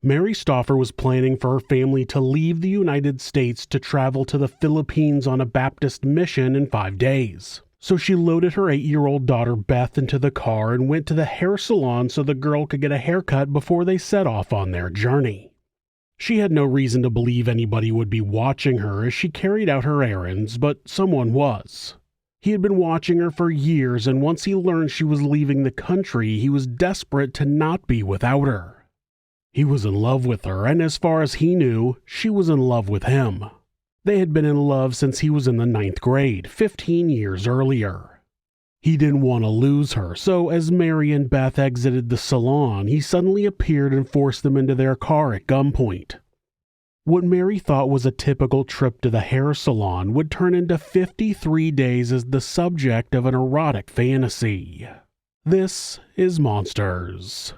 Mary Stauffer was planning for her family to leave the United States to travel to the Philippines on a Baptist mission in 5 days. So she loaded her 8-year-old daughter Beth into the car and went to the hair salon so the girl could get a haircut before they set off on their journey. She had no reason to believe anybody would be watching her as she carried out her errands, but someone was. He had been watching her for years, and once he learned she was leaving the country, he was desperate to not be without her. He was in love with her, and as far as he knew, she was in love with him. They had been in love since he was in the 9th grade, 15 years earlier. He didn't want to lose her, so as Mary and Beth exited the salon, he suddenly appeared and forced them into their car at gunpoint. What Mary thought was a typical trip to the hair salon would turn into 53 days as the subject of an erotic fantasy. This is Monsters.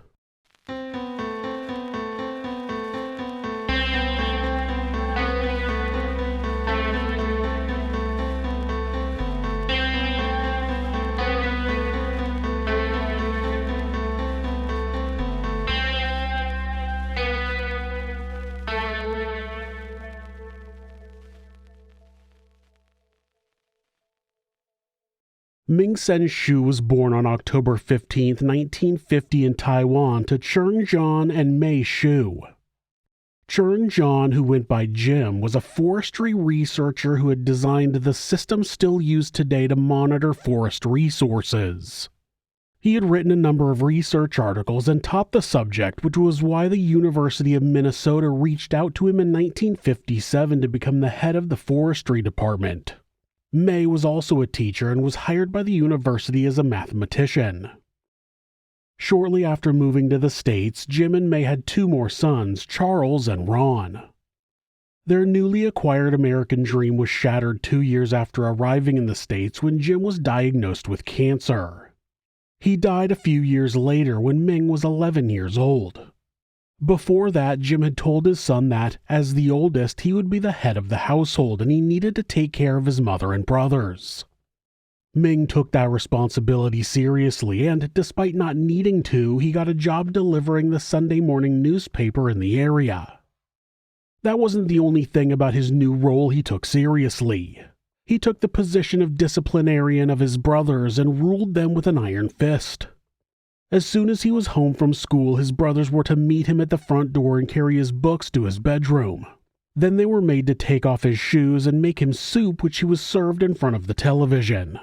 Ming Sen Shiue was born on October 15, 1950 in Taiwan to Chern John and Mei Shiue. Chern John, who went by Jim, was a forestry researcher who had designed the system still used today to monitor forest resources. He had written a number of research articles and taught the subject, which was why the University of Minnesota reached out to him in 1957 to become the head of the forestry department. Mei was also a teacher and was hired by the university as a mathematician. Shortly after moving to the States, Jim and Mei had 2 more sons, Charles and Ron. Their newly acquired American dream was shattered 2 years after arriving in the States when Jim was diagnosed with cancer. He died a few years later when Ming was 11 years old. Before that, Jim had told his son that, as the oldest, he would be the head of the household and he needed to take care of his mother and brothers. Ming took that responsibility seriously, and despite not needing to, he got a job delivering the Sunday morning newspaper in the area. That wasn't the only thing about his new role he took seriously. He took the position of disciplinarian of his brothers and ruled them with an iron fist. As soon as he was home from school, his brothers were to meet him at the front door and carry his books to his bedroom. Then they were made to take off his shoes and make him soup, which he was served in front of the television.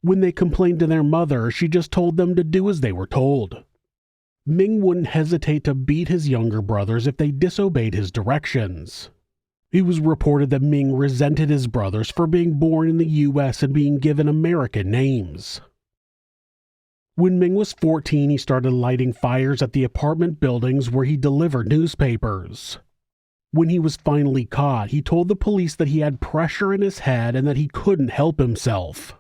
When they complained to their mother, she just told them to do as they were told. Ming wouldn't hesitate to beat his younger brothers if they disobeyed his directions. It was reported that Ming resented his brothers for being born in the U.S. and being given American names. When Ming was 14, he started lighting fires at the apartment buildings where he delivered newspapers. When he was finally caught, he told the police that he had pressure in his head and that he couldn't help himself.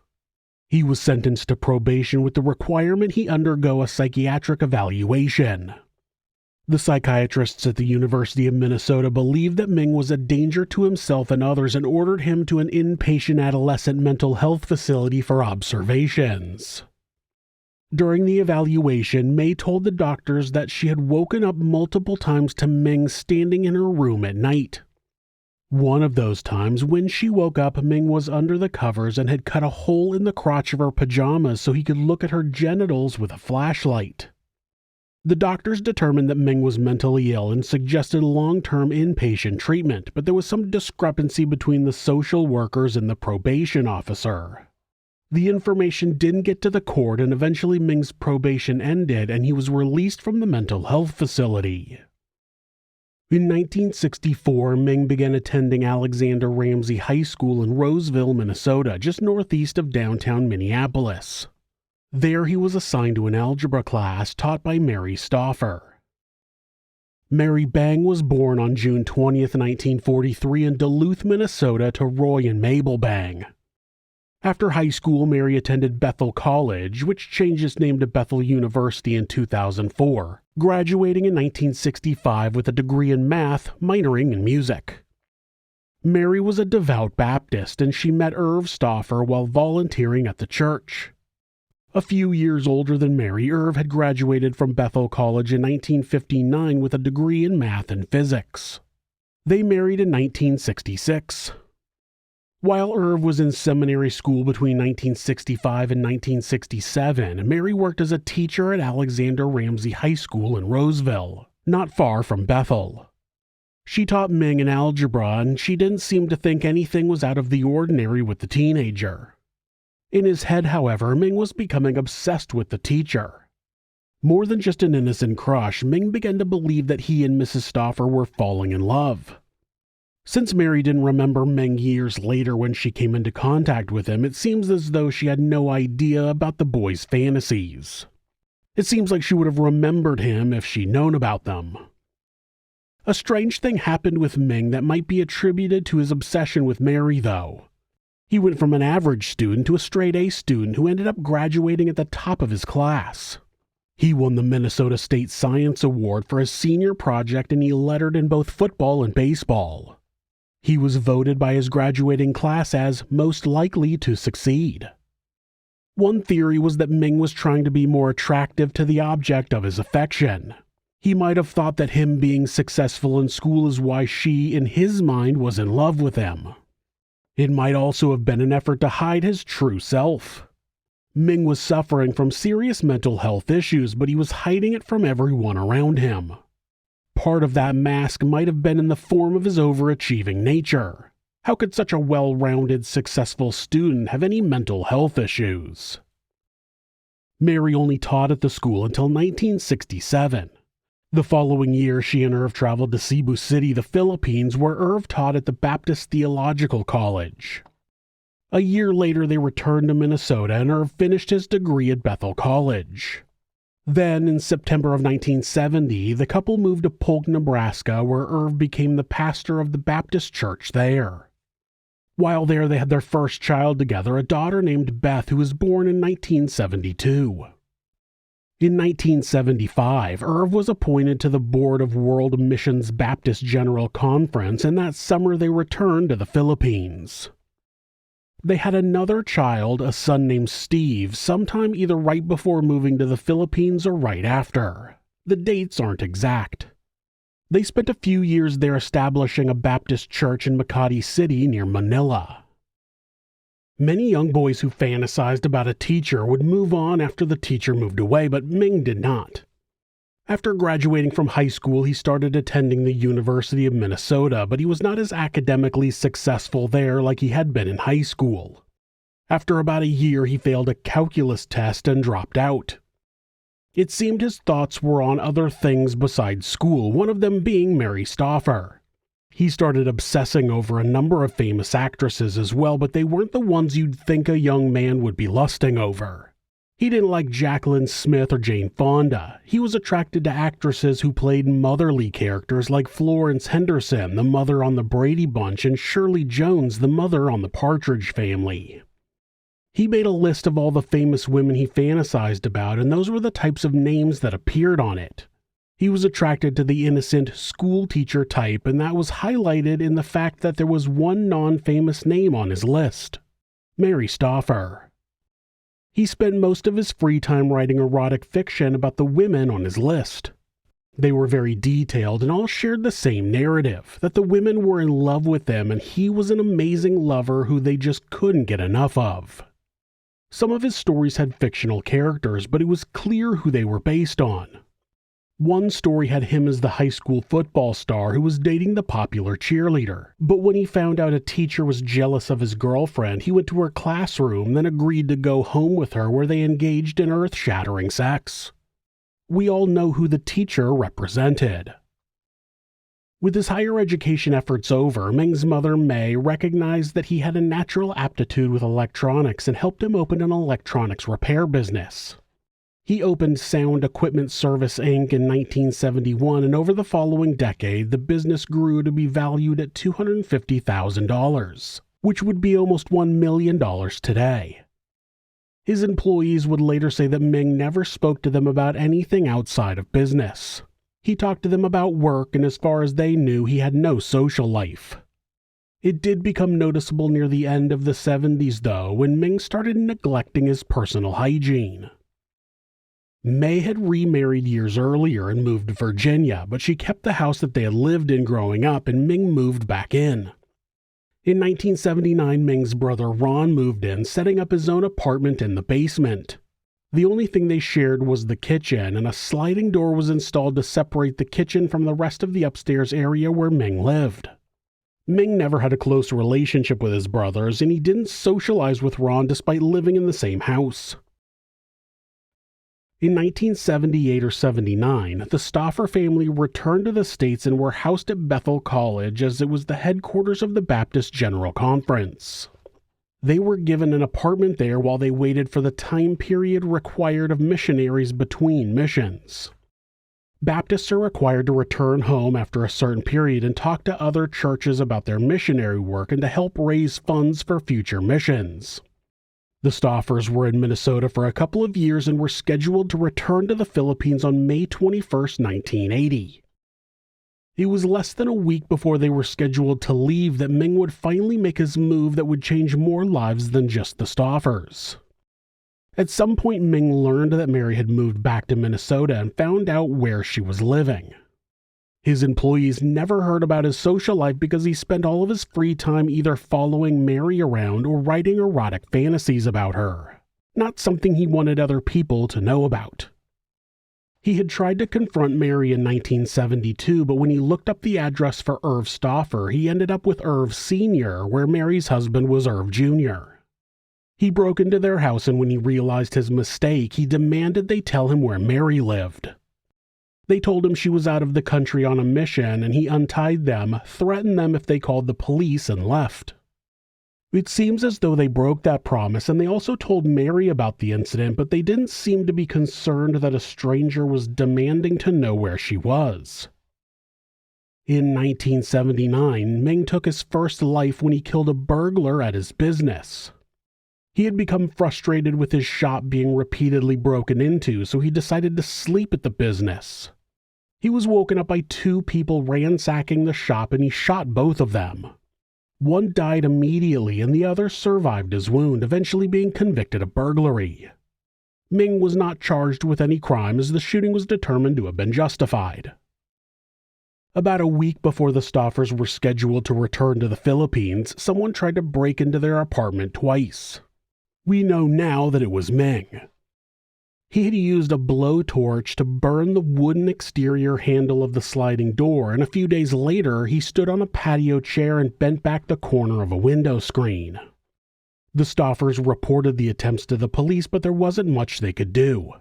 He was sentenced to probation with the requirement he undergo a psychiatric evaluation. The psychiatrists at the University of Minnesota believed that Ming was a danger to himself and others and ordered him to an inpatient adolescent mental health facility for observations. During the evaluation, Mei told the doctors that she had woken up multiple times to Ming standing in her room at night. One of those times, when she woke up, Ming was under the covers and had cut a hole in the crotch of her pajamas so he could look at her genitals with a flashlight. The doctors determined that Ming was mentally ill and suggested long-term inpatient treatment, but there was some discrepancy between the social workers and the probation officer. The information didn't get to the court, and eventually Ming's probation ended and he was released from the mental health facility. In 1964, Ming began attending Alexander Ramsey High School in Roseville, Minnesota, just northeast of downtown Minneapolis. There he was assigned to an algebra class taught by Mary Stauffer. Mary Bang was born on June 20, 1943 in Duluth, Minnesota to Roy and Mabel Bang. After high school, Mary attended Bethel College, which changed its name to Bethel University in 2004, graduating in 1965 with a degree in math, minoring in music. Mary was a devout Baptist, and she met Irv Stauffer while volunteering at the church. A few years older than Mary, Irv had graduated from Bethel College in 1959 with a degree in math and physics. They married in 1966. While Irv was in seminary school between 1965 and 1967, Mary worked as a teacher at Alexander Ramsey High School in Roseville, not far from Bethel. She taught Ming in algebra, and she didn't seem to think anything was out of the ordinary with the teenager. In his head, however, Ming was becoming obsessed with the teacher. More than just an innocent crush, Ming began to believe that he and Mrs. Stauffer were falling in love. Since Mary didn't remember Ming years later when she came into contact with him, it seems as though she had no idea about the boy's fantasies. It seems like she would have remembered him if she'd known about them. A strange thing happened with Ming that might be attributed to his obsession with Mary, though. He went from an average student to a straight-A student who ended up graduating at the top of his class. He won the Minnesota State Science Award for his senior project, and he lettered in both football and baseball. He was voted by his graduating class as most likely to succeed. One theory was that Ming was trying to be more attractive to the object of his affection. He might have thought that him being successful in school is why she, in his mind, was in love with him. It might also have been an effort to hide his true self. Ming was suffering from serious mental health issues, but he was hiding it from everyone around him. Part of that mask might have been in the form of his overachieving nature. How could such a well-rounded, successful student have any mental health issues? Mary only taught at the school until 1967. The following year, she and Irv traveled to Cebu City, the Philippines, where Irv taught at the Baptist Theological College. A year later, they returned to Minnesota, and Irv finished his degree at Bethel College. Then, in September of 1970, the couple moved to Polk, Nebraska, where Irv became the pastor of the Baptist church there. While there, they had their first child together, a daughter named Beth, who was born in 1972. In 1975, Irv was appointed to the board of World Missions Baptist General Conference, and that summer they returned to the Philippines. They had another child, a son named Steve, sometime either right before moving to the Philippines or right after. The dates aren't exact. They spent a few years there establishing a Baptist church in Makati City near Manila. Many young boys who fantasized about a teacher would move on after the teacher moved away, but Ming did not. After graduating from high school, he started attending the University of Minnesota, but he was not as academically successful there like he had been in high school. After about a year, he failed a calculus test and dropped out. It seemed his thoughts were on other things besides school, one of them being Mary Stauffer. He started obsessing over a number of famous actresses as well, but they weren't the ones you'd think a young man would be lusting over. He didn't like Jacqueline Smith or Jane Fonda. He was attracted to actresses who played motherly characters like Florence Henderson, the mother on the Brady Bunch, and Shirley Jones, the mother on the Partridge Family. He made a list of all the famous women he fantasized about, and those were the types of names that appeared on it. He was attracted to the innocent school teacher type, and that was highlighted in the fact that there was one non-famous name on his list: Mary Stauffer. He spent most of his free time writing erotic fiction about the women on his list. They were very detailed and all shared the same narrative, that the women were in love with him and he was an amazing lover who they just couldn't get enough of. Some of his stories had fictional characters, but it was clear who they were based on. One story had him as the high school football star who was dating the popular cheerleader. But when he found out a teacher was jealous of his girlfriend, he went to her classroom, then agreed to go home with her where they engaged in earth-shattering sex. We all know who the teacher represented. With his higher education efforts over, Ming's mother, May, recognized that he had a natural aptitude with electronics and helped him open an electronics repair business. He opened Sound Equipment Service, Inc. in 1971, and over the following decade, the business grew to be valued at $250,000, which would be almost $1 million today. His employees would later say that Ming never spoke to them about anything outside of business. He talked to them about work, and as far as they knew, he had no social life. It did become noticeable near the end of the 70s, though, when Ming started neglecting his personal hygiene. May had remarried years earlier and moved to Virginia, but she kept the house that they had lived in growing up, and Ming moved back in. In 1979, Ming's brother Ron moved in, setting up his own apartment in the basement. The only thing they shared was the kitchen, and a sliding door was installed to separate the kitchen from the rest of the upstairs area where Ming lived. Ming never had a close relationship with his brothers, and he didn't socialize with Ron despite living in the same house. In 1978 or 79, the Stauffer family returned to the States and were housed at Bethel College as it was the headquarters of the Baptist General Conference. They were given an apartment there while they waited for the time period required of missionaries between missions. Baptists are required to return home after a certain period and talk to other churches about their missionary work and to help raise funds for future missions. The Stauffers were in Minnesota for a couple of years and were scheduled to return to the Philippines on May 21, 1980. It was less than a week before they were scheduled to leave that Ming would finally make his move that would change more lives than just the Stauffers. At some point, Ming learned that Mary had moved back to Minnesota and found out where she was living. His employees never heard about his social life because he spent all of his free time either following Mary around or writing erotic fantasies about her, not something he wanted other people to know about. He had tried to confront Mary in 1972, but when he looked up the address for Irv Stauffer, he ended up with Irv Sr., where Mary's husband was Irv Jr. He broke into their house, and when he realized his mistake, he demanded they tell him where Mary lived. They told him she was out of the country on a mission, and he untied them, threatened them if they called the police, and left. It seems as though they broke that promise, and they also told Mary about the incident, but they didn't seem to be concerned that a stranger was demanding to know where she was. In 1979, Ming took his first life when he killed a burglar at his business. He had become frustrated with his shop being repeatedly broken into, so he decided to sleep at the business. He was woken up by two people ransacking the shop, and he shot both of them. One died immediately, and the other survived his wound, eventually being convicted of burglary. Ming was not charged with any crime, as the shooting was determined to have been justified. About a week before the Stauffers were scheduled to return to the Philippines, someone tried to break into their apartment twice. We know now that it was Ming. He had used a blowtorch to burn the wooden exterior handle of the sliding door, and a few days later he stood on a patio chair and bent back the corner of a window screen. The Stauffers reported the attempts to the police, but there wasn't much they could do.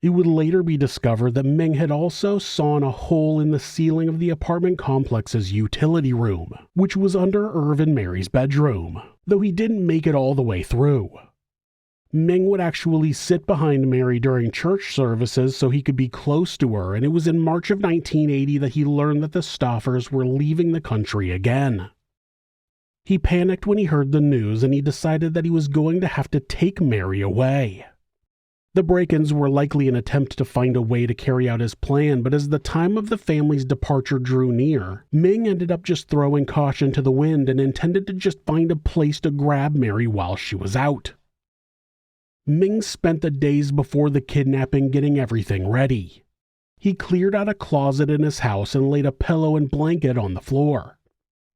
It would later be discovered that Ming had also sawn a hole in the ceiling of the apartment complex's utility room, which was under Irv and Mary's bedroom, though he didn't make it all the way through. Ming would actually sit behind Mary during church services so he could be close to her, and it was in March of 1980 that he learned that the Stauffers were leaving the country again. He panicked when he heard the news, and he decided that he was going to have to take Mary away. The break-ins were likely an attempt to find a way to carry out his plan, but as the time of the family's departure drew near, Ming ended up just throwing caution to the wind and intended to just find a place to grab Mary while she was out. Ming spent the days before the kidnapping getting everything ready. He cleared out a closet in his house and laid a pillow and blanket on the floor.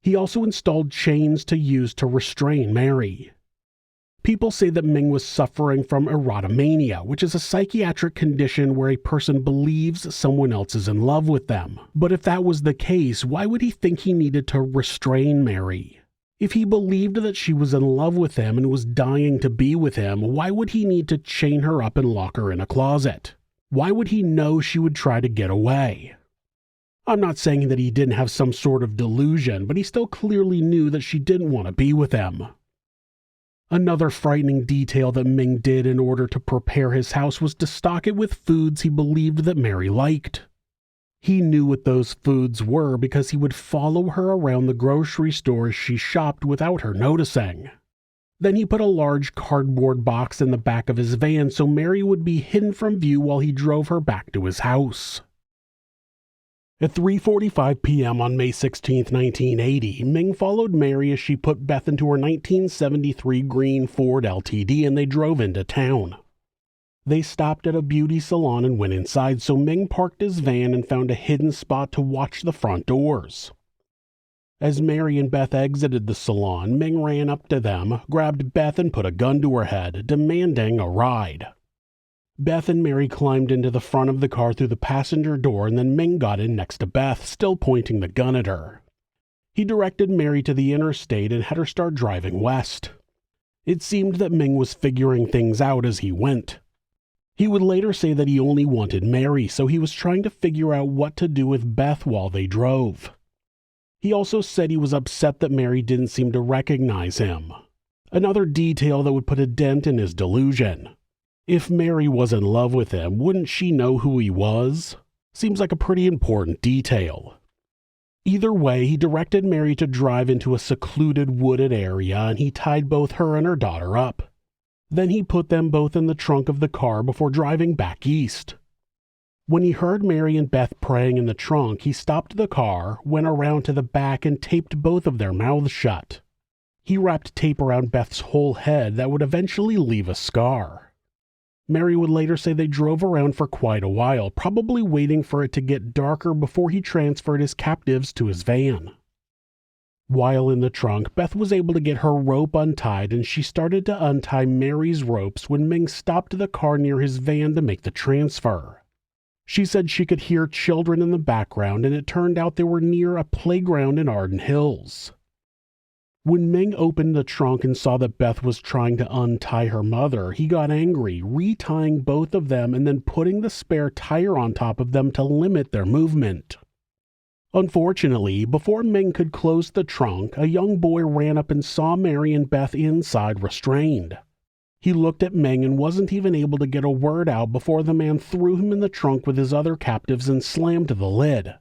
He also installed chains to use to restrain Mary. People say that Ming was suffering from erotomania, which is a psychiatric condition where a person believes someone else is in love with them. But if that was the case, why would he think he needed to restrain Mary? If he believed that she was in love with him and was dying to be with him, why would he need to chain her up and lock her in a closet? Why would he know she would try to get away? I'm not saying that he didn't have some sort of delusion, but he still clearly knew that she didn't want to be with him. Another frightening detail that Ming did in order to prepare his house was to stock it with foods he believed that Mary liked. He knew what those foods were because he would follow her around the grocery store as she shopped without her noticing. Then he put a large cardboard box in the back of his van so Mary would be hidden from view while he drove her back to his house. At 3:45 p.m. on May 16, 1980, Ming followed Mary as she put Beth into her 1973 green Ford LTD and they drove into town. They stopped at a beauty salon and went inside, so Ming parked his van and found a hidden spot to watch the front doors. As Mary and Beth exited the salon, Ming ran up to them, grabbed Beth and put a gun to her head, demanding a ride. Beth and Mary climbed into the front of the car through the passenger door, and then Ming got in next to Beth, still pointing the gun at her. He directed Mary to the interstate and had her start driving west. It seemed that Ming was figuring things out as he went. He would later say that he only wanted Mary, so he was trying to figure out what to do with Beth while they drove. He also said he was upset that Mary didn't seem to recognize him. Another detail that would put a dent in his delusion. If Mary was in love with him, wouldn't she know who he was? Seems like a pretty important detail. Either way, he directed Mary to drive into a secluded wooded area and he tied both her and her daughter up. Then he put them both in the trunk of the car before driving back east. When he heard Mary and Beth praying in the trunk, he stopped the car, went around to the back and taped both of their mouths shut. He wrapped tape around Beth's whole head that would eventually leave a scar. Mary would later say they drove around for quite a while, probably waiting for it to get darker before he transferred his captives to his van. While in the trunk, Beth was able to get her rope untied and she started to untie Mary's ropes when Ming stopped the car near his van to make the transfer. She said she could hear children in the background and it turned out they were near a playground in Arden Hills. When Ming opened the trunk and saw that Beth was trying to untie her mother, he got angry, retying both of them and then putting the spare tire on top of them to limit their movement. Unfortunately, before Ming could close the trunk, a young boy ran up and saw Mary and Beth inside restrained. He looked at Ming and wasn't even able to get a word out before the man threw him in the trunk with his other captives and slammed the lid.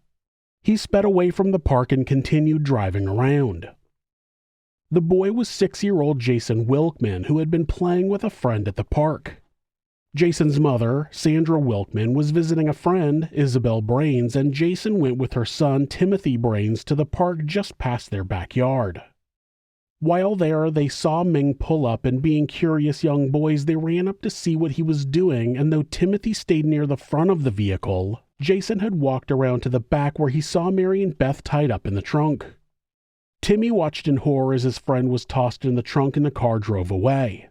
He sped away from the park and continued driving around. The boy was 6-year-old Jason Wilkman, who had been playing with a friend at the park. Jason's mother, Sandra Wilkman, was visiting a friend, Isabel Brains, and Jason went with her son, Timothy Brains, to the park just past their backyard. While there, they saw Ming pull up, and being curious young boys, they ran up to see what he was doing, and though Timothy stayed near the front of the vehicle, Jason had walked around to the back where he saw Mary and Beth tied up in the trunk. Timmy watched in horror as his friend was tossed in the trunk and the car drove away.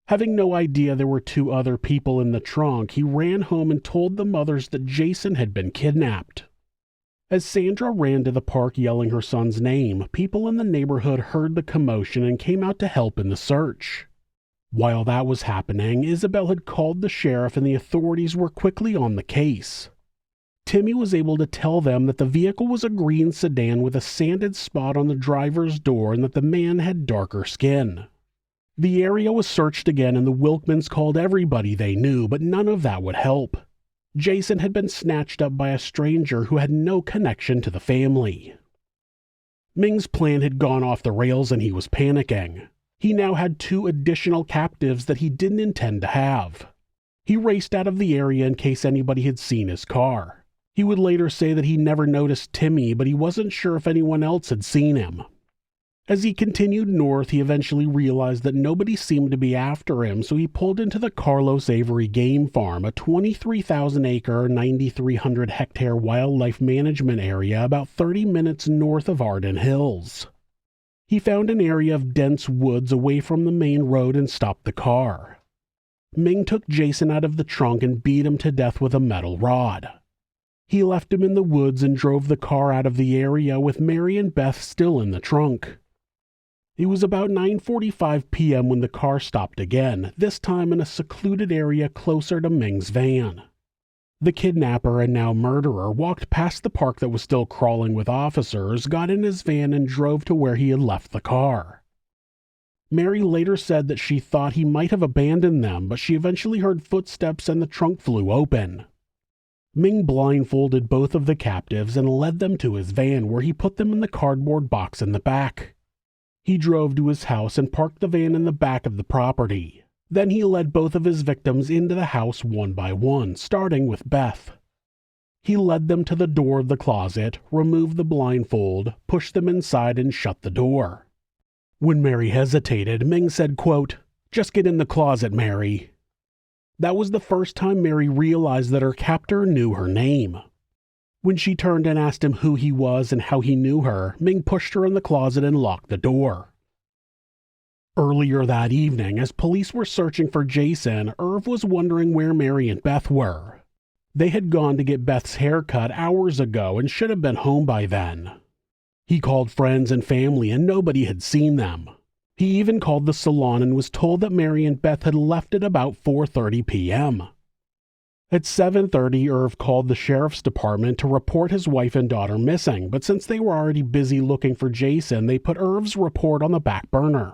Having no idea there were 2 other people in the trunk, he ran home and told the mothers that Jason had been kidnapped. As Sandra ran to the park yelling her son's name, people in the neighborhood heard the commotion and came out to help in the search. While that was happening, Isabel had called the sheriff and the authorities were quickly on the case. Timmy was able to tell them that the vehicle was a green sedan with a sanded spot on the driver's door and that the man had darker skin. The area was searched again and the Wilkmans called everybody they knew, but none of that would help. Jason had been snatched up by a stranger who had no connection to the family. Ming's plan had gone off the rails and he was panicking. He now had 2 additional captives that he didn't intend to have. He raced out of the area in case anybody had seen his car. He would later say that he never noticed Timmy, but he wasn't sure if anyone else had seen him. As he continued north, he eventually realized that nobody seemed to be after him, so he pulled into the Carlos Avery Game Farm, a 23,000-acre, 9,300-hectare wildlife management area about 30 minutes north of Arden Hills. He found an area of dense woods away from the main road and stopped the car. Ming took Jason out of the trunk and beat him to death with a metal rod. He left him in the woods and drove the car out of the area with Mary and Beth still in the trunk. It was about 9:45 p.m. when the car stopped again, this time in a secluded area closer to Ming's van. The kidnapper and now murderer walked past the park that was still crawling with officers, got in his van and drove to where he had left the car. Mary later said that she thought he might have abandoned them, but she eventually heard footsteps and the trunk flew open. Ming blindfolded both of the captives and led them to his van where he put them in the cardboard box in the back. He drove to his house and parked the van in the back of the property. Then he led both of his victims into the house one by one, starting with Beth. He led them to the door of the closet, removed the blindfold, pushed them inside, and shut the door. When Mary hesitated, Ming said, quote, "Just get in the closet, Mary." That was the first time Mary realized that her captor knew her name. When she turned and asked him who he was and how he knew her, Ming pushed her in the closet and locked the door. Earlier that evening, as police were searching for Jason, Irv was wondering where Mary and Beth were. They had gone to get Beth's hair cut hours ago and should have been home by then. He called friends and family and nobody had seen them. He even called the salon and was told that Mary and Beth had left at about 4:30 p.m. At 7:30, Irv called the sheriff's department to report his wife and daughter missing, but since they were already busy looking for Jason, they put Irv's report on the back burner.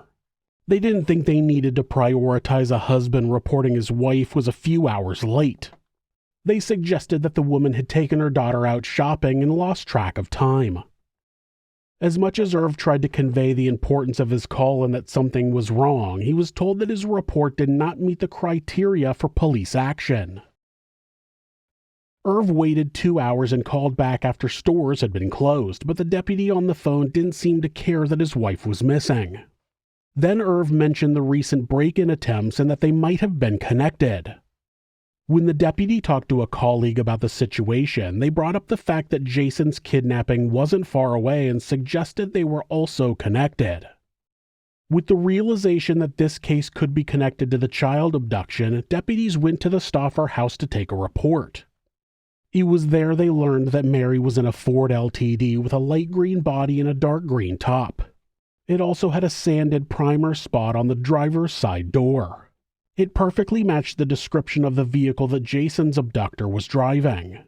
They didn't think they needed to prioritize a husband reporting his wife was a few hours late. They suggested that the woman had taken her daughter out shopping and lost track of time. As much as Irv tried to convey the importance of his call and that something was wrong, he was told that his report did not meet the criteria for police action. Irv waited 2 hours and called back after stores had been closed, but the deputy on the phone didn't seem to care that his wife was missing. Then Irv mentioned the recent break-in attempts and that they might have been connected. When the deputy talked to a colleague about the situation, they brought up the fact that Jason's kidnapping wasn't far away and suggested they were also connected. With the realization that this case could be connected to the child abduction, deputies went to the Stauffer house to take a report. It was there they learned that Mary was in a Ford LTD with a light green body and a dark green top. It also had a sanded primer spot on the driver's side door. It perfectly matched the description of the vehicle that Jason's abductor was driving.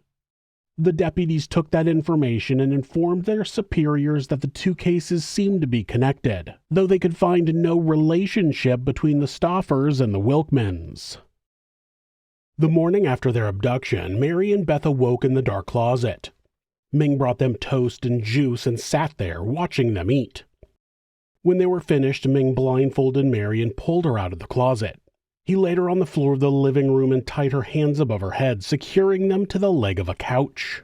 The deputies took that information and informed their superiors that the two cases seemed to be connected, though they could find no relationship between the Stauffers and the Wilkmans. The morning after their abduction, Mary and Beth awoke in the dark closet. Ming brought them toast and juice and sat there, watching them eat. When they were finished, Ming blindfolded Mary and pulled her out of the closet. He laid her on the floor of the living room and tied her hands above her head, securing them to the leg of a couch.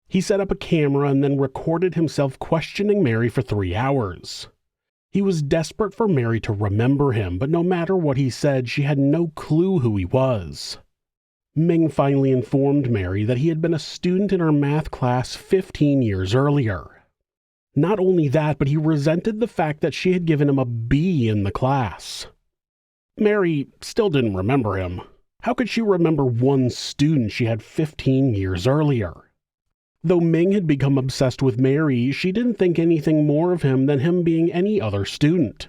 He set up a camera and then recorded himself questioning Mary for 3 hours. He was desperate for Mary to remember him, but no matter what he said, she had no clue who he was. Ming finally informed Mary that he had been a student in her math class 15 years earlier. Not only that, but he resented the fact that she had given him a B in the class. Mary still didn't remember him. How could she remember one student she had 15 years earlier? Though Ming had become obsessed with Mary, she didn't think anything more of him than him being any other student.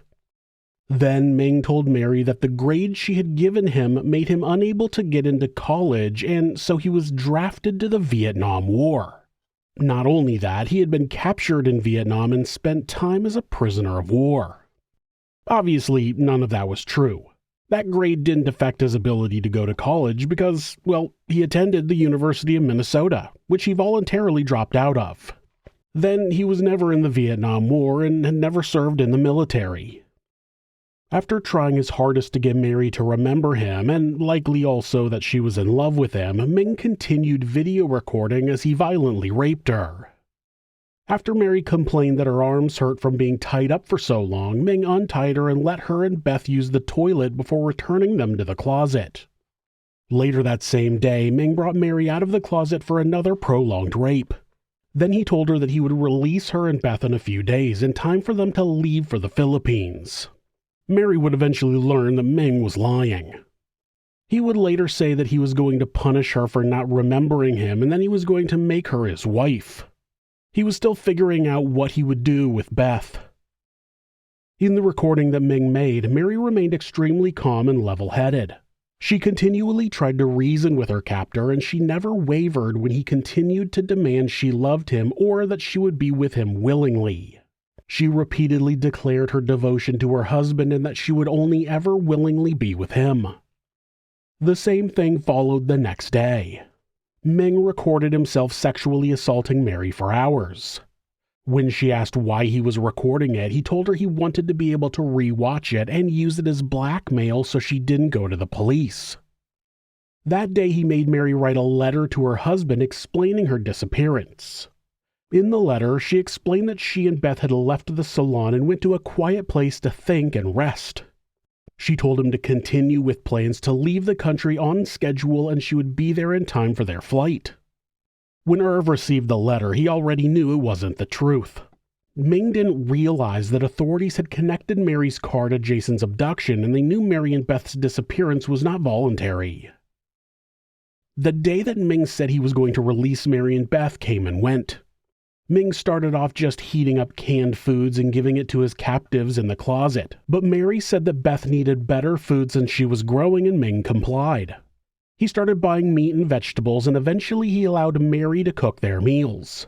Then Ming told Mary that the grades she had given him made him unable to get into college, and so he was drafted to the Vietnam War. Not only that, he had been captured in Vietnam and spent time as a prisoner of war. Obviously, none of that was true. That grade didn't affect his ability to go to college because, well, he attended the University of Minnesota, which he voluntarily dropped out of. Then he was never in the Vietnam War and had never served in the military. After trying his hardest to get Mary to remember him, and likely also that she was in love with him, Ming continued video recording as he violently raped her. After Mary complained that her arms hurt from being tied up for so long, Ming untied her and let her and Beth use the toilet before returning them to the closet. Later that same day, Ming brought Mary out of the closet for another prolonged rape. Then he told her that he would release her and Beth in a few days, in time for them to leave for the Philippines. Mary would eventually learn that Ming was lying. He would later say that he was going to punish her for not remembering him and then he was going to make her his wife. He was still figuring out what he would do with Beth. In the recording that Ming made, Mary remained extremely calm and level-headed. She continually tried to reason with her captor, and she never wavered when he continued to demand she loved him or that she would be with him willingly. She repeatedly declared her devotion to her husband and that she would only ever willingly be with him. The same thing followed the next day. Ming recorded himself sexually assaulting Mary for hours. When she asked why he was recording it, he told her he wanted to be able to re-watch it and use it as blackmail so she didn't go to the police. That day he made Mary write a letter to her husband explaining her disappearance. In the letter, she explained that she and Beth had left the salon and went to a quiet place to think and rest. She told him to continue with plans to leave the country on schedule and she would be there in time for their flight. When Irv received the letter, he already knew it wasn't the truth. Ming didn't realize that authorities had connected Mary's car to Jason's abduction and they knew Mary and Beth's disappearance was not voluntary. The day that Ming said he was going to release Mary and Beth came and went. Ming started off just heating up canned foods and giving it to his captives in the closet, but Mary said that Beth needed better food since she was growing and Ming complied. He started buying meat and vegetables and eventually he allowed Mary to cook their meals.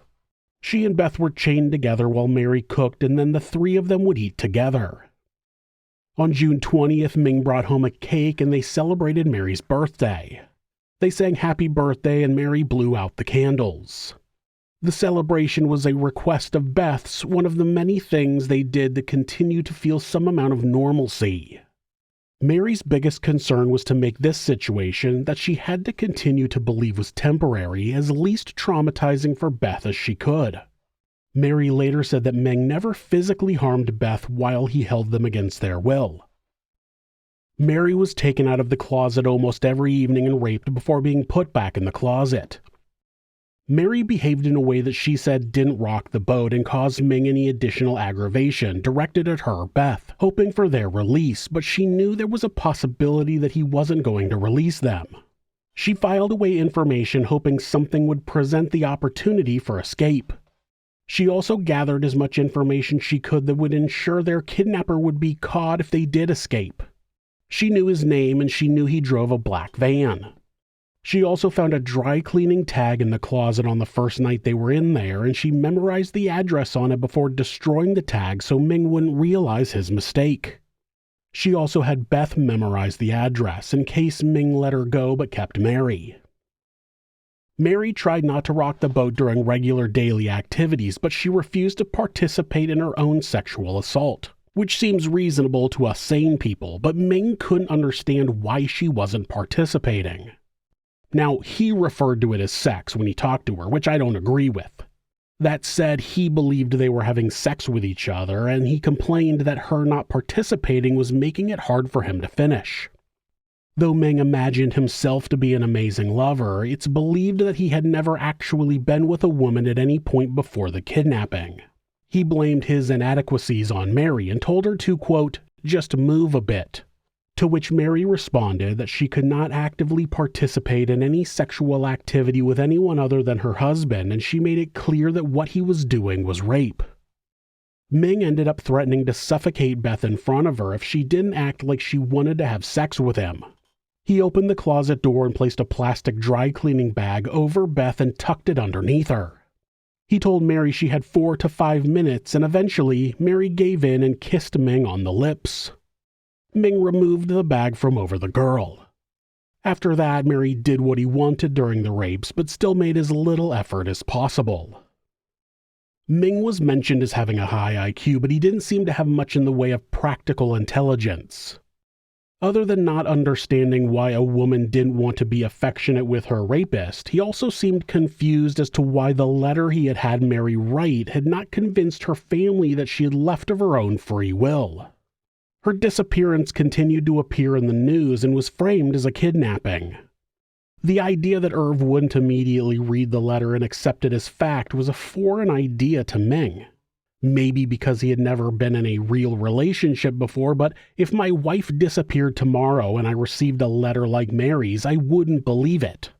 She and Beth were chained together while Mary cooked and then the three of them would eat together. On June 20th, Ming brought home a cake and they celebrated Mary's birthday. They sang happy birthday and Mary blew out the candles. The celebration was a request of Beth's, one of the many things they did to continue to feel some amount of normalcy. Mary's biggest concern was to make this situation, that she had to continue to believe was temporary, as least traumatizing for Beth as she could. Mary later said that Ming never physically harmed Beth while he held them against their will. Mary was taken out of the closet almost every evening and raped before being put back in the closet. Mary behaved in a way that she said didn't rock the boat and caused Ming any additional aggravation directed at her, Beth, hoping for their release, but she knew there was a possibility that he wasn't going to release them. She filed away information hoping something would present the opportunity for escape. She also gathered as much information she could that would ensure their kidnapper would be caught if they did escape. She knew his name and she knew he drove a black van. She also found a dry cleaning tag in the closet on the first night they were in there, and she memorized the address on it before destroying the tag so Ming wouldn't realize his mistake. She also had Beth memorize the address in case Ming let her go but kept Mary. Mary tried not to rock the boat during regular daily activities, but she refused to participate in her own sexual assault, which seems reasonable to us sane people, but Ming couldn't understand why she wasn't participating. Now, he referred to it as sex when he talked to her, which I don't agree with. That said, he believed they were having sex with each other, and he complained that her not participating was making it hard for him to finish. Though Ming imagined himself to be an amazing lover, it's believed that he had never actually been with a woman at any point before the kidnapping. He blamed his inadequacies on Mary and told her to, quote, just move a bit. To which Mary responded that she could not actively participate in any sexual activity with anyone other than her husband, and she made it clear that what he was doing was rape. Ming ended up threatening to suffocate Beth in front of her if she didn't act like she wanted to have sex with him. He opened the closet door and placed a plastic dry cleaning bag over Beth and tucked it underneath her. He told Mary she had 4 to 5 minutes, and eventually Mary gave in and kissed Ming on the lips. Ming removed the bag from over the girl. After that, Mary did what he wanted during the rapes, but still made as little effort as possible. Ming was mentioned as having a high IQ, but he didn't seem to have much in the way of practical intelligence. Other than not understanding why a woman didn't want to be affectionate with her rapist, he also seemed confused as to why the letter he had had Mary write had not convinced her family that she had left of her own free will. Her disappearance continued to appear in the news and was framed as a kidnapping. The idea that Irv wouldn't immediately read the letter and accept it as fact was a foreign idea to Ming. Maybe because he had never been in a real relationship before, but if my wife disappeared tomorrow and I received a letter like Mary's, I wouldn't believe it.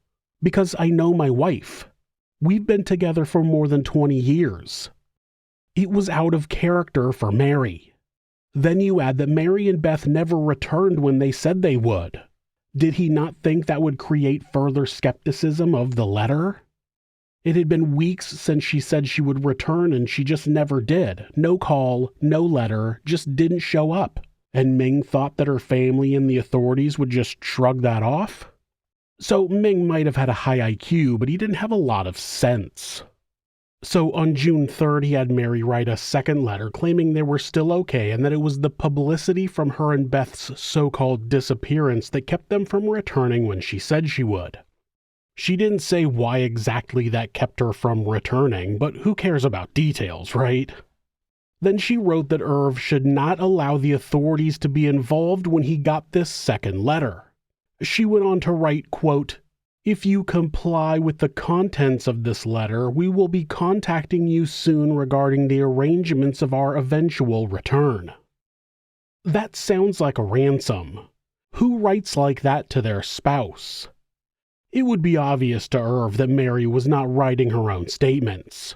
Because I know my wife. We've been together for more than 20 years. It was out of character for Mary. Then you add that Mary and Beth never returned when they said they would. Did he not think that would create further skepticism of the letter? It had been weeks since she said she would return and she just never did. No call, no letter, just didn't show up. And Ming thought that her family and the authorities would just shrug that off? So Ming might have had a high IQ, but he didn't have a lot of sense. So on June 3rd, he had Mary write a second letter claiming they were still okay and that it was the publicity from her and Beth's so-called disappearance that kept them from returning when she said she would. She didn't say why exactly that kept her from returning, but who cares about details, right? Then she wrote that Irv should not allow the authorities to be involved when he got this second letter. She went on to write, quote, "If you comply with the contents of this letter, we will be contacting you soon regarding the arrangements of our eventual return." That sounds like a ransom. Who writes like that to their spouse? It would be obvious to Irv that Mary was not writing her own statements.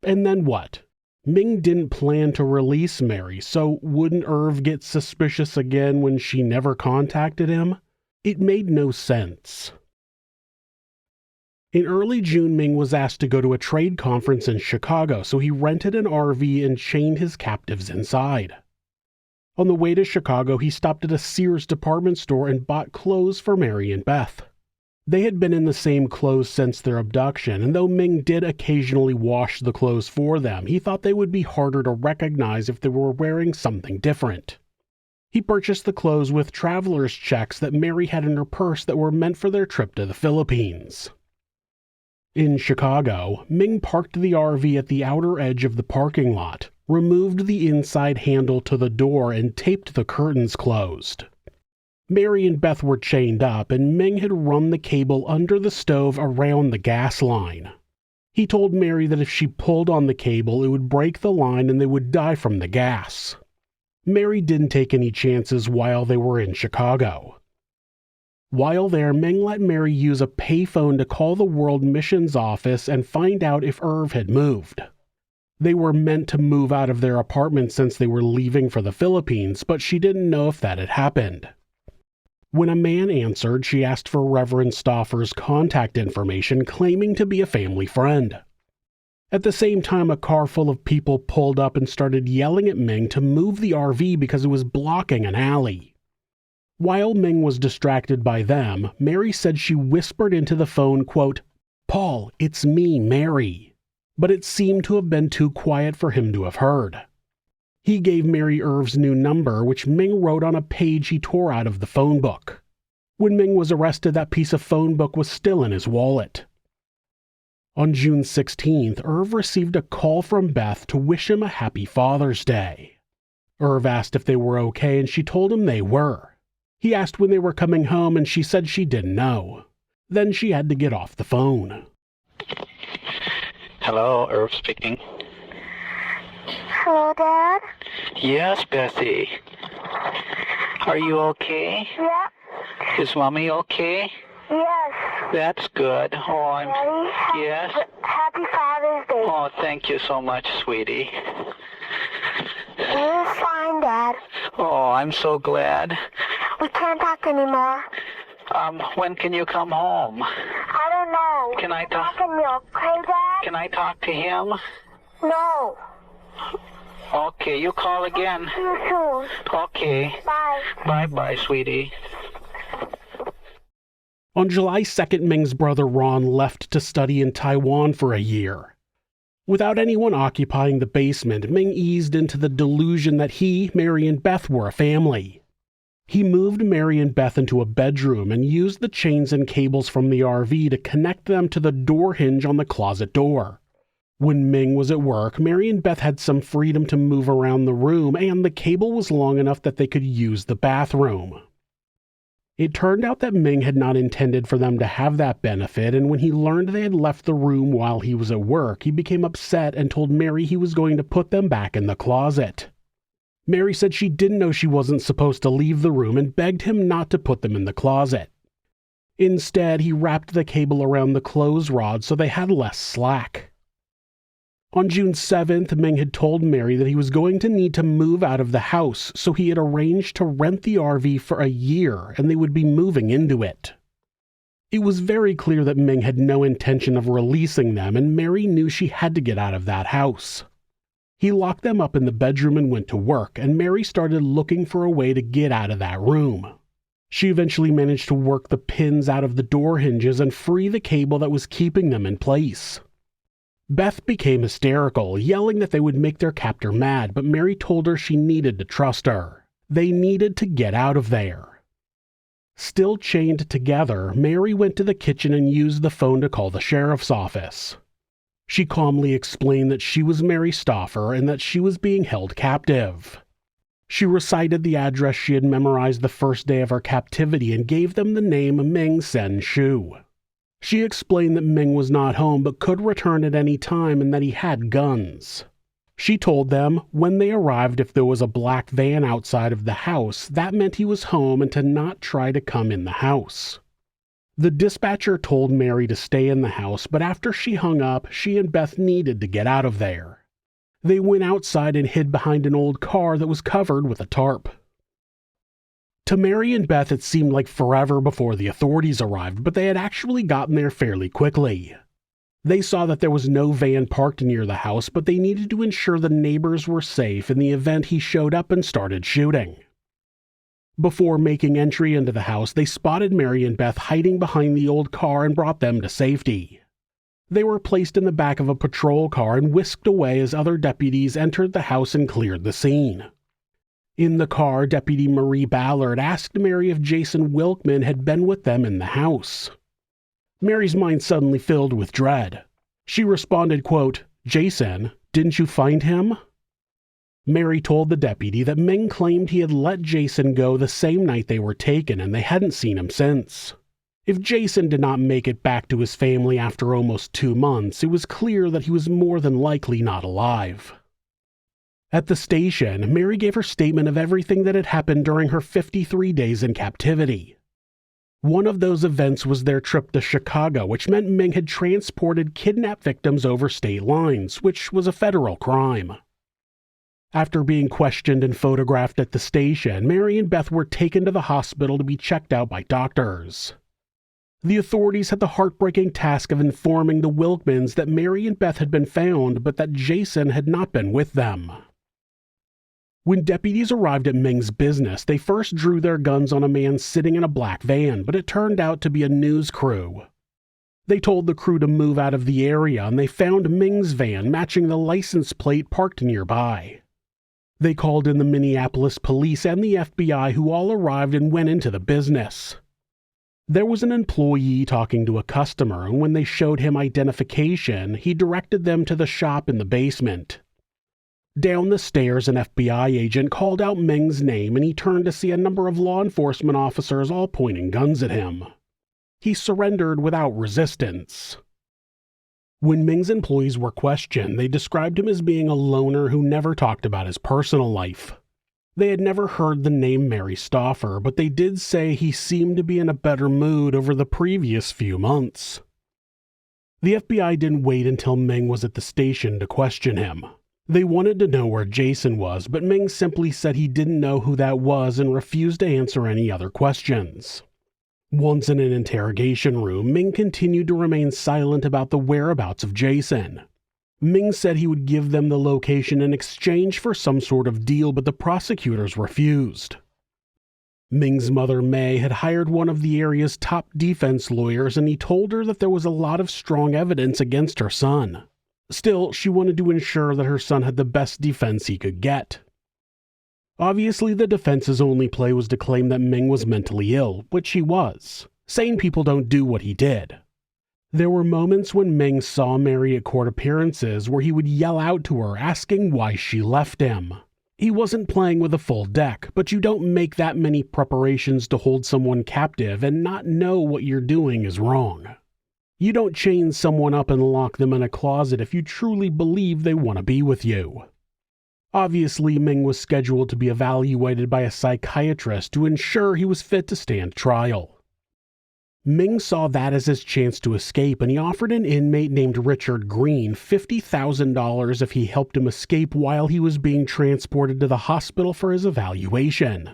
And then what? Ming didn't plan to release Mary, so wouldn't Irv get suspicious again when she never contacted him? It made no sense. In early June, Ming was asked to go to a trade conference in Chicago, so he rented an RV and chained his captives inside. On the way to Chicago, he stopped at a Sears department store and bought clothes for Mary and Beth. They had been in the same clothes since their abduction, and though Ming did occasionally wash the clothes for them, he thought they would be harder to recognize if they were wearing something different. He purchased the clothes with traveler's checks that Mary had in her purse that were meant for their trip to the Philippines. In Chicago, Ming parked the RV at the outer edge of the parking lot, removed the inside handle to the door, and taped the curtains closed. Mary and Beth were chained up, and Ming had run the cable under the stove around the gas line. He told Mary that if she pulled on the cable, it would break the line and they would die from the gas. Mary didn't take any chances while they were in Chicago. While there, Ming let Mary use a payphone to call the World Missions office and find out if Irv had moved. They were meant to move out of their apartment since they were leaving for the Philippines, but she didn't know if that had happened. When a man answered, she asked for Reverend Stauffer's contact information, claiming to be a family friend. At the same time, a car full of people pulled up and started yelling at Ming to move the RV because it was blocking an alley. While Ming was distracted by them, Mary said she whispered into the phone, quote, "Paul, it's me, Mary." But it seemed to have been too quiet for him to have heard. He gave Mary Irv's new number, which Ming wrote on a page he tore out of the phone book. When Ming was arrested, that piece of phone book was still in his wallet. On June 16th, Irv received a call from Beth to wish him a happy Father's Day. Irv asked if they were okay, and she told him they were. He asked when they were coming home, and she said she didn't know. Then she had to get off the phone. Hello, Irv speaking. Hello, Dad? Yes, Bessie. Are you okay? Yeah. Is Mommy okay? Yes. That's good. Oh, Daddy, yes? Happy Father's Day. Oh, thank you so much, sweetie. You're fine, Dad. Oh, I'm so glad. We can't talk anymore. When can you come home? I don't know. Can I talk? Talk to me, okay, Dad? Can I talk to him? No. Okay, you call again. See you soon. Okay. Bye. Bye-bye, sweetie. On July 2nd, Ming's brother Ron left to study in Taiwan for a year. Without anyone occupying the basement, Ming eased into the delusion that he, Mary, and Beth were a family. He moved Mary and Beth into a bedroom and used the chains and cables from the RV to connect them to the door hinge on the closet door. When Ming was at work, Mary and Beth had some freedom to move around the room, and the cable was long enough that they could use the bathroom. It turned out that Ming had not intended for them to have that benefit, and when he learned they had left the room while he was at work, he became upset and told Mary he was going to put them back in the closet. Mary said she didn't know she wasn't supposed to leave the room and begged him not to put them in the closet. Instead, he wrapped the cable around the clothes rod so they had less slack. On June 7th, Ming had told Mary that he was going to need to move out of the house, so he had arranged to rent the RV for a year, and they would be moving into it. It was very clear that Ming had no intention of releasing them, and Mary knew she had to get out of that house. He locked them up in the bedroom and went to work, and Mary started looking for a way to get out of that room. She eventually managed to work the pins out of the door hinges and free the cable that was keeping them in place. Beth became hysterical, yelling that they would make their captor mad, but Mary told her she needed to trust her. They needed to get out of there. Still chained together, Mary went to the kitchen and used the phone to call the sheriff's office. She calmly explained that she was Mary Stauffer and that she was being held captive. She recited the address she had memorized the first day of her captivity and gave them the name Ming Sen Shiue. She explained that Ming was not home but could return at any time and that he had guns. She told them when they arrived if there was a black van outside of the house, that meant he was home and to not try to come in the house. The dispatcher told Mary to stay in the house, but after she hung up, she and Beth needed to get out of there. They went outside and hid behind an old car that was covered with a tarp. To Mary and Beth, it seemed like forever before the authorities arrived, but they had actually gotten there fairly quickly. They saw that there was no van parked near the house, but they needed to ensure the neighbors were safe in the event he showed up and started shooting. Before making entry into the house, they spotted Mary and Beth hiding behind the old car and brought them to safety. They were placed in the back of a patrol car and whisked away as other deputies entered the house and cleared the scene. In the car, Deputy Marie Ballard asked Mary if Jason Wilkman had been with them in the house. Mary's mind suddenly filled with dread. She responded, quote, "Jason, didn't you find him?" Mary told the deputy that Ming claimed he had let Jason go the same night they were taken and they hadn't seen him since. If Jason did not make it back to his family after almost 2 months, it was clear that he was more than likely not alive. At the station, Mary gave her statement of everything that had happened during her 53 days in captivity. One of those events was their trip to Chicago, which meant Ming had transported kidnapped victims over state lines, which was a federal crime. After being questioned and photographed at the station, Mary and Beth were taken to the hospital to be checked out by doctors. The authorities had the heartbreaking task of informing the Wilkmans that Mary and Beth had been found, but that Jason had not been with them. When deputies arrived at Ming's business, they first drew their guns on a man sitting in a black van, but it turned out to be a news crew. They told the crew to move out of the area, and they found Ming's van matching the license plate parked nearby. They called in the Minneapolis police and the FBI, who all arrived and went into the business. There was an employee talking to a customer, and when they showed him identification, he directed them to the shop in the basement. Down the stairs, an FBI agent called out Ming's name, and he turned to see a number of law enforcement officers all pointing guns at him. He surrendered without resistance. When Ming's employees were questioned, they described him as being a loner who never talked about his personal life. They had never heard the name Mary Stauffer, but they did say he seemed to be in a better mood over the previous few months. The FBI didn't wait until Ming was at the station to question him. They wanted to know where Jason was, but Ming simply said he didn't know who that was and refused to answer any other questions. Once in an interrogation room, Ming continued to remain silent about the whereabouts of Jason. Ming said he would give them the location in exchange for some sort of deal, but the prosecutors refused. Ming's mother, May, had hired one of the area's top defense lawyers, and he told her that there was a lot of strong evidence against her son. Still, she wanted to ensure that her son had the best defense he could get. Obviously, the defense's only play was to claim that Ming was mentally ill, which he was. Sane people don't do what he did. There were moments when Ming saw Mary at court appearances where he would yell out to her, asking why she left him. He wasn't playing with a full deck, but you don't make that many preparations to hold someone captive and not know what you're doing is wrong. You don't chain someone up and lock them in a closet if you truly believe they want to be with you. Obviously, Ming was scheduled to be evaluated by a psychiatrist to ensure he was fit to stand trial. Ming saw that as his chance to escape, and he offered an inmate named Richard Green $50,000 if he helped him escape while he was being transported to the hospital for his evaluation.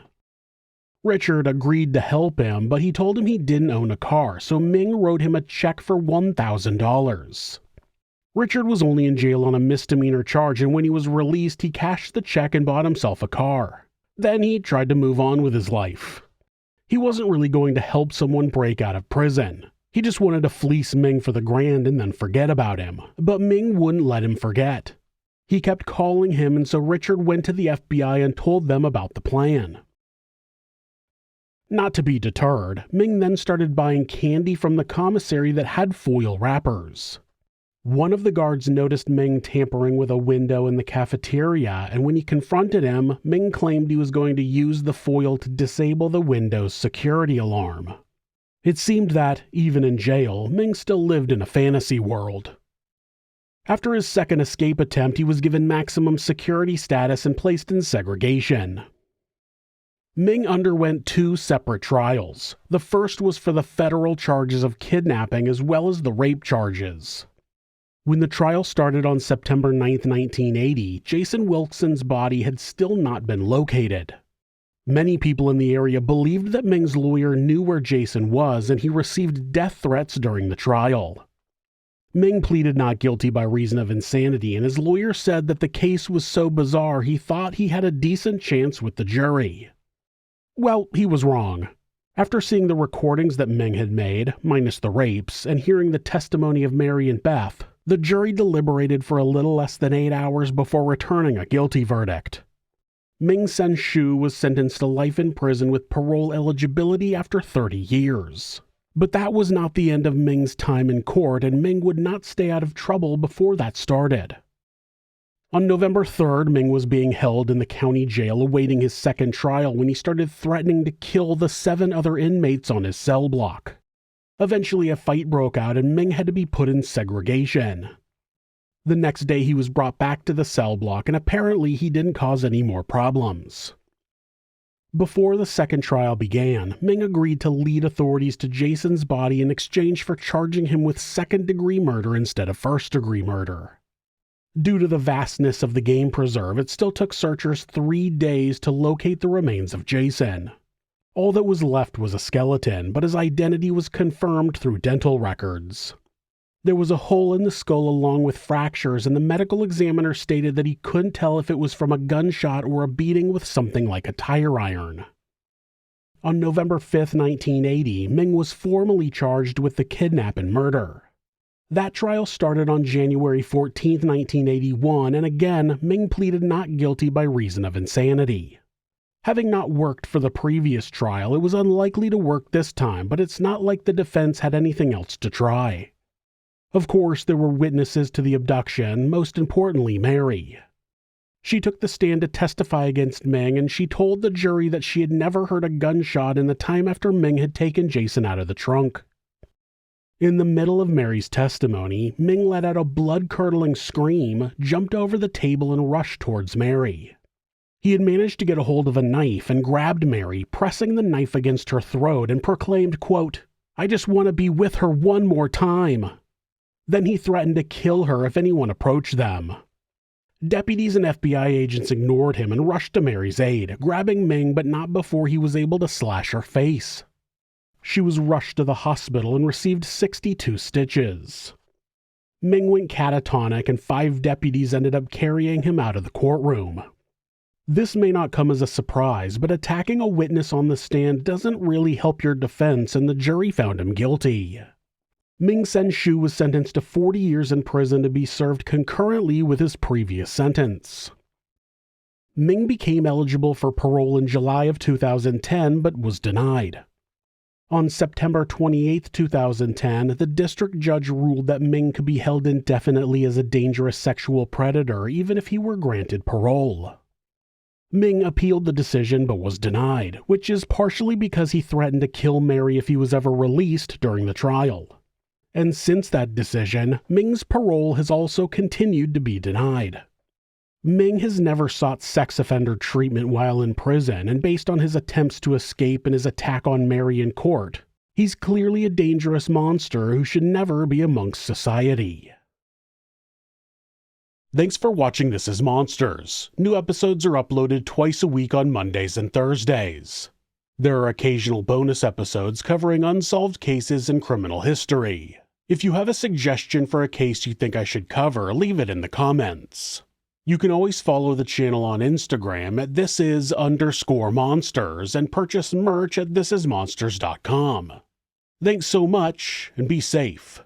Richard agreed to help him, but he told him he didn't own a car, so Ming wrote him a check for $1,000. Richard was only in jail on a misdemeanor charge, and when he was released, he cashed the check and bought himself a car. Then he tried to move on with his life. He wasn't really going to help someone break out of prison. He just wanted to fleece Ming for the grand and then forget about him, but Ming wouldn't let him forget. He kept calling him, and so Richard went to the FBI and told them about the plan. Not to be deterred, Ming then started buying candy from the commissary that had foil wrappers. One of the guards noticed Ming tampering with a window in the cafeteria, and when he confronted him, Ming claimed he was going to use the foil to disable the window's security alarm. It seemed that, even in jail, Ming still lived in a fantasy world. After his second escape attempt, he was given maximum security status and placed in segregation. Ming underwent 2 separate trials. The first was for the federal charges of kidnapping as well as the rape charges. When the trial started on September 9, 1980, Jason Wilson's body had still not been located. Many people in the area believed that Ming's lawyer knew where Jason was, and he received death threats during the trial. Ming pleaded not guilty by reason of insanity, and his lawyer said that the case was so bizarre he thought he had a decent chance with the jury. Well, he was wrong. After seeing the recordings that Ming had made, minus the rapes, and hearing the testimony of Mary and Beth, the jury deliberated for a little less than 8 hours before returning a guilty verdict. Ming Sen Shiue was sentenced to life in prison with parole eligibility after 30 years. But that was not the end of Ming's time in court, and Ming would not stay out of trouble before that started. On November 3rd, Ming was being held in the county jail awaiting his second trial when he started threatening to kill the 7 other inmates on his cell block. Eventually, a fight broke out and Ming had to be put in segregation. The next day, he was brought back to the cell block, and apparently he didn't cause any more problems. Before the second trial began, Ming agreed to lead authorities to Jason's body in exchange for charging him with second-degree murder instead of first-degree murder. Due to the vastness of the game preserve, it still took searchers 3 days to locate the remains of Jason. All that was left was a skeleton, but his identity was confirmed through dental records. There was a hole in the skull along with fractures, and the medical examiner stated that he couldn't tell if it was from a gunshot or a beating with something like a tire iron. On November 5, 1980, Ming was formally charged with the kidnap and murder. That trial started on January 14, 1981, and again, Ming pleaded not guilty by reason of insanity. Having not worked for the previous trial, it was unlikely to work this time, but it's not like the defense had anything else to try. Of course, there were witnesses to the abduction, most importantly, Mary. She took the stand to testify against Ming, and she told the jury that she had never heard a gunshot in the time after Ming had taken Jason out of the trunk. In the middle of Mary's testimony, Ming let out a blood-curdling scream, jumped over the table, and rushed towards Mary. He had managed to get a hold of a knife and grabbed Mary, pressing the knife against her throat, and proclaimed, quote, "I just want to be with her one more time." Then he threatened to kill her if anyone approached them. Deputies and FBI agents ignored him and rushed to Mary's aid, grabbing Ming but not before he was able to slash her face. She was rushed to the hospital and received 62 stitches. Ming went catatonic and 5 deputies ended up carrying him out of the courtroom. This may not come as a surprise, but attacking a witness on the stand doesn't really help your defense, and the jury found him guilty. Ming Sen Shiue was sentenced to 40 years in prison to be served concurrently with his previous sentence. Ming became eligible for parole in July of 2010, but was denied. On September 28, 2010, the district judge ruled that Ming could be held indefinitely as a dangerous sexual predator even if he were granted parole. Ming appealed the decision but was denied, which is partially because he threatened to kill Mary if he was ever released during the trial. And since that decision, Ming's parole has also continued to be denied. Ming has never sought sex offender treatment while in prison, and based on his attempts to escape and his attack on Mary in court, he's clearly a dangerous monster who should never be amongst society. Thanks for watching This Is Monsters. New episodes are uploaded twice a week on Mondays and Thursdays. There are occasional bonus episodes covering unsolved cases and criminal history. If you have a suggestion for a case you think I should cover, leave it in the comments. You can always follow the channel on Instagram at thisis_monsters and purchase merch at thisismonsters.com. Thanks so much, and be safe.